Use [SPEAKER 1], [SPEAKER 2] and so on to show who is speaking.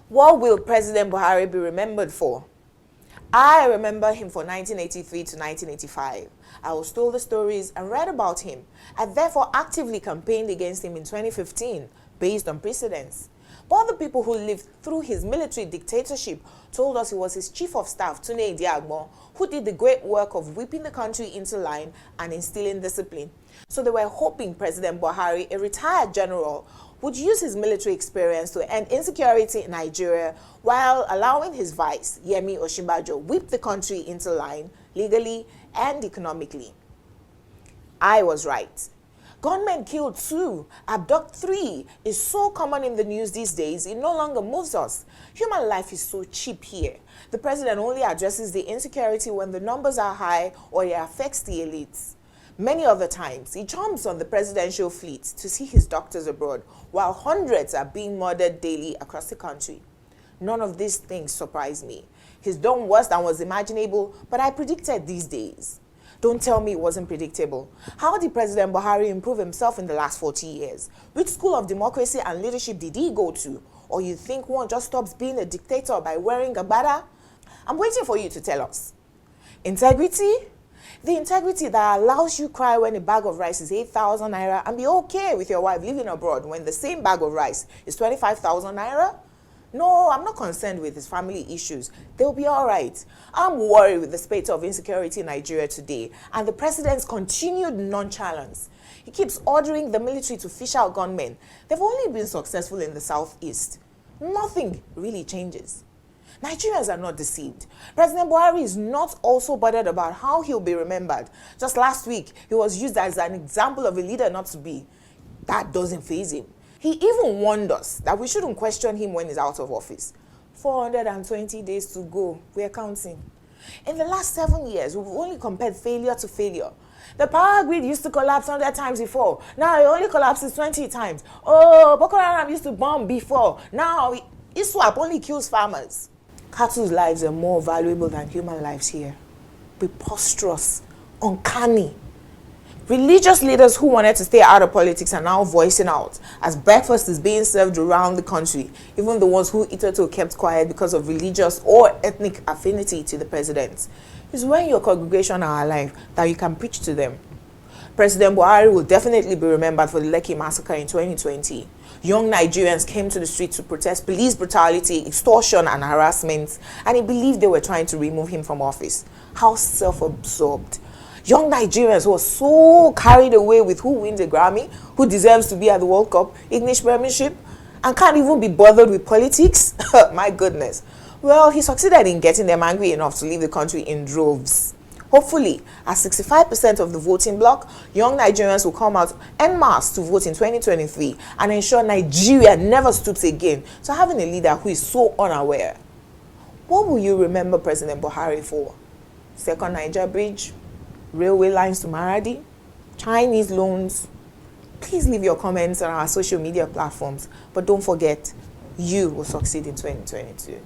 [SPEAKER 1] What will President Buhari be remembered for? I remember him for 1983 to 1985. I was told the stories and read about him. I therefore actively campaigned against him in 2015 based on precedents. But the people who lived through his military dictatorship told us it was his chief of staff, Tunde Idiagbon, who did the great work of whipping the country into line and instilling discipline. So they were hoping President Buhari, a retired general, would use his military experience to end insecurity in Nigeria while allowing his vice, Yemi Osinbajo, whip the country into line legally and economically. I was right. Gunmen killed 2, abduct 3 is so common in the news these days, it no longer moves us. Human life is so cheap here. The president only addresses the insecurity when the numbers are high or it affects the elites. Many other times, he jumps on the presidential fleet to see his doctors abroad, while hundreds are being murdered daily across the country. None of these things surprise me. He's done worse than was imaginable, but I predicted these days. Don't tell me it wasn't predictable. How did President Buhari improve himself in the last 40 years? Which school of democracy and leadership did he go to? Or you think one just stops being a dictator by wearing a bada? I'm waiting for you to tell us. Integrity? The integrity that allows you cry when a bag of rice is 8,000 naira and be okay with your wife living abroad when the same bag of rice is 25,000 naira? No, I'm not concerned with his family issues. They'll be all right. I'm worried with the spate of insecurity in Nigeria today and the president's continued nonchalance. He keeps ordering the military to fish out gunmen. They've only been successful in the southeast. Nothing really changes. Nigerians are not deceived. President Buhari is not also bothered about how he'll be remembered. Just last week, he was used as an example of a leader not to be. That doesn't faze him. He even warned us that we shouldn't question him when he's out of office. 420 days to go. We're counting. In the last 7 years, we've only compared failure to failure. The power grid used to collapse 100 times before. Now it only collapses 20 times. Oh, Boko Haram used to bomb before. Now ISWAP only kills farmers. Cattle's lives are more valuable than human lives here. Preposterous, uncanny. Religious leaders who wanted to stay out of politics are now voicing out as breakfast is being served around the country. Even the ones who hitherto kept quiet because of religious or ethnic affinity to the president. It's when your congregation are alive that you can preach to them. President Buhari will definitely be remembered for the Lekki massacre in 2020. Young Nigerians came to the street to protest police brutality, extortion and harassment, and he believed they were trying to remove him from office. How self-absorbed. Young Nigerians who are so carried away with who wins a Grammy, who deserves to be at the World Cup, English Premiership, and can't even be bothered with politics. My goodness. Well, he succeeded in getting them angry enough to leave the country in droves. Hopefully, at 65% of the voting bloc, young Nigerians will come out en masse to vote in 2023 and ensure Nigeria never stoops again to having a leader who is so unaware. What will you remember President Buhari for? Second Niger Bridge? Railway lines to Maradi? Chinese loans? Please leave your comments on our social media platforms. But don't forget, you will succeed in 2022.